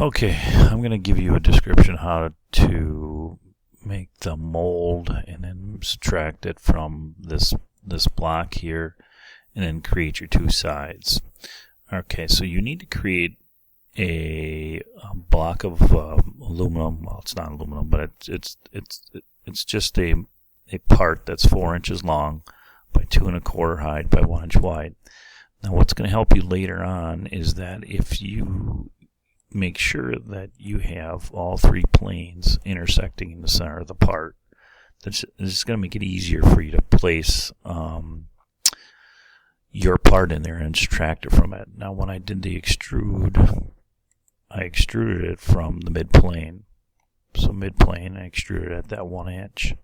Okay, I'm going to give you a description how to make the mold and then subtract it from this block here and then create your two sides. Okay, so you need to create a block of aluminum. Well, it's not aluminum, but it's just a part that's 4 inches long by 2 1/4 high by 1 inch wide. Now, what's going to help you later on is that if you make sure that you have all three planes intersecting in the center of the part, this is going to make it easier for you to place your part in there and subtract it from it. Now, when I did the extrude, I extruded it from the mid plane. So mid plane, I extruded at that 1 inch.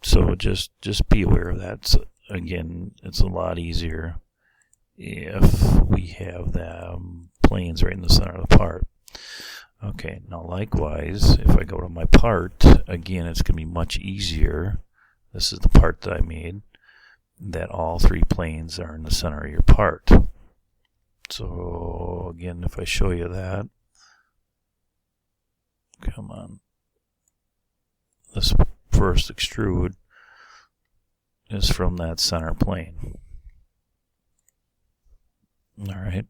So just be aware of that. So again, it's a lot easier if we have the planes right in the center of the part. Okay, now likewise, if I go to my part, again, it's going to be much easier. This is the part that I made, that all three planes are in the center of your part. So again, if I show you that, come on, this first extrude is from that center plane. Alright.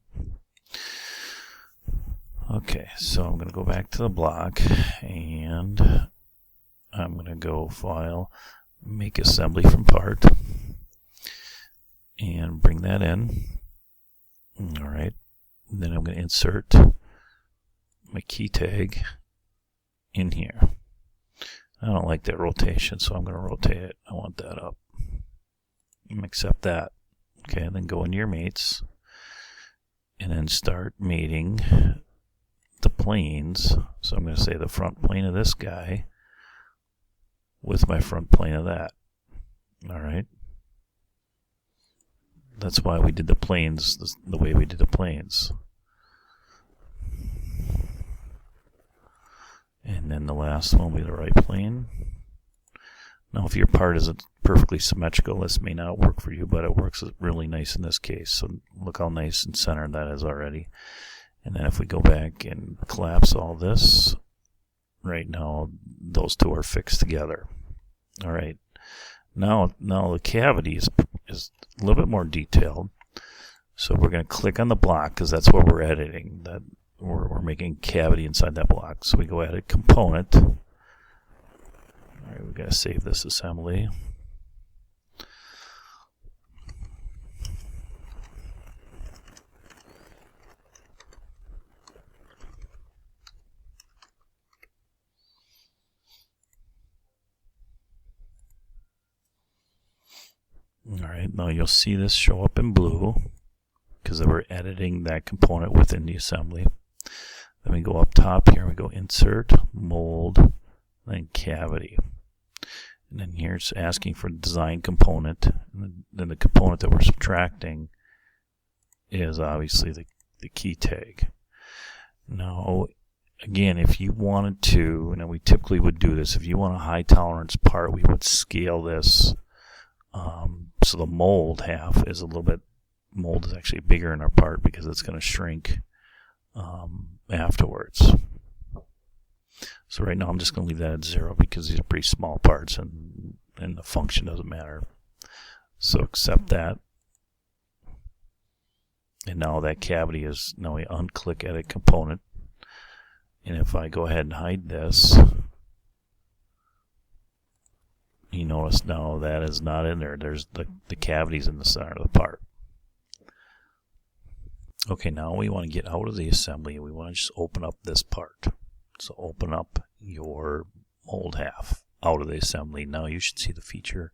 Okay, so I'm going to go back to the block and I'm going to go File, Make Assembly from Part, and bring that in. Alright, then I'm going to insert my key tag in here. I don't like that rotation, so I'm going to rotate it. I want that up. Accept that. Okay, and then go into your mates and then start mating the planes. So I'm going to say the front plane of this guy with my front plane of that. Alright. That's why we did the planes the way we did the planes. And then the last one will be the right plane. Now, if your part isn't perfectly symmetrical, this may not work for you, but it works really nice in this case. So look how nice and centered that is already. And then if we go back and collapse all this, right now those two are fixed together. All right. Now the cavity is a little bit more detailed. So we're going to click on the block because that's what we're editing. That we're making cavity inside that block. So we go Edit Component. All right, we've got to save this assembly. Alright, now you'll see this show up in blue because we're editing that component within the assembly. Then we go up top here, we go Insert, Mold, then Cavity. And then here it's asking for design component. And then the component that we're subtracting is obviously the key tag. Now, again, if you wanted to, and we typically would do this, if you want a high tolerance part, we would scale this. So the mold half is a little bit, mold is actually bigger in our part because it's going to shrink afterwards. So right now I'm just going to leave that at 0 because these are pretty small parts and the function doesn't matter. So accept that. And now that cavity is, now we unclick Edit Component. And if I go ahead and hide this, you notice now that is not in there. There's the cavities in the center of the part. Okay, now we want to get out of the assembly. We want to just open up this part. So open up your mold half out of the assembly. Now you should see the feature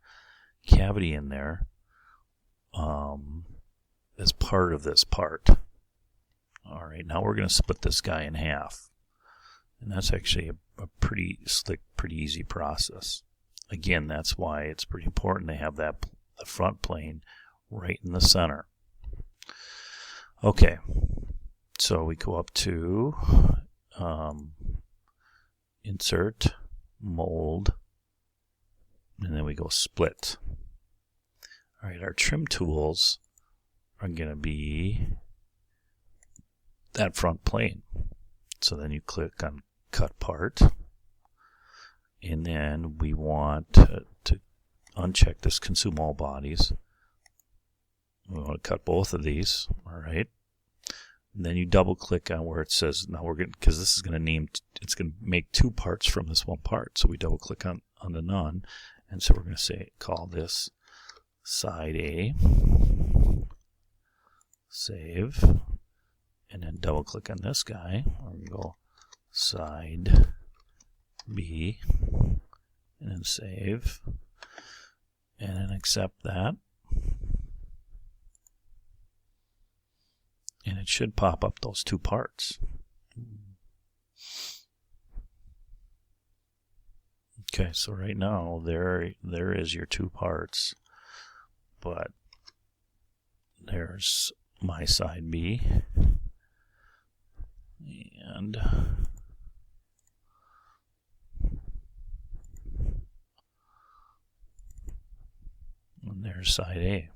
cavity in there as part of this part. Alright, now we're going to split this guy in half. And that's actually a pretty slick, pretty easy process. Again, that's why it's pretty important to have that the front plane right in the center. Okay, so we go up to Insert, Mold, and then we go Split. All right, our trim tools are going to be that front plane. So then you click on cut part, and then we want to uncheck this consume all bodies. We want to cut both of these. All right. And then you double click on where it says, now we're going to, because this is going to name, it's going to make two parts from this one part. So we double click on the none. And so we're going to say, call this side A, save, and then double click on this guy. We're going to go side B, and then save, and then accept that. And it should pop up those two parts. Okay, so right now there is your two parts, but there's my side B, and there's side A.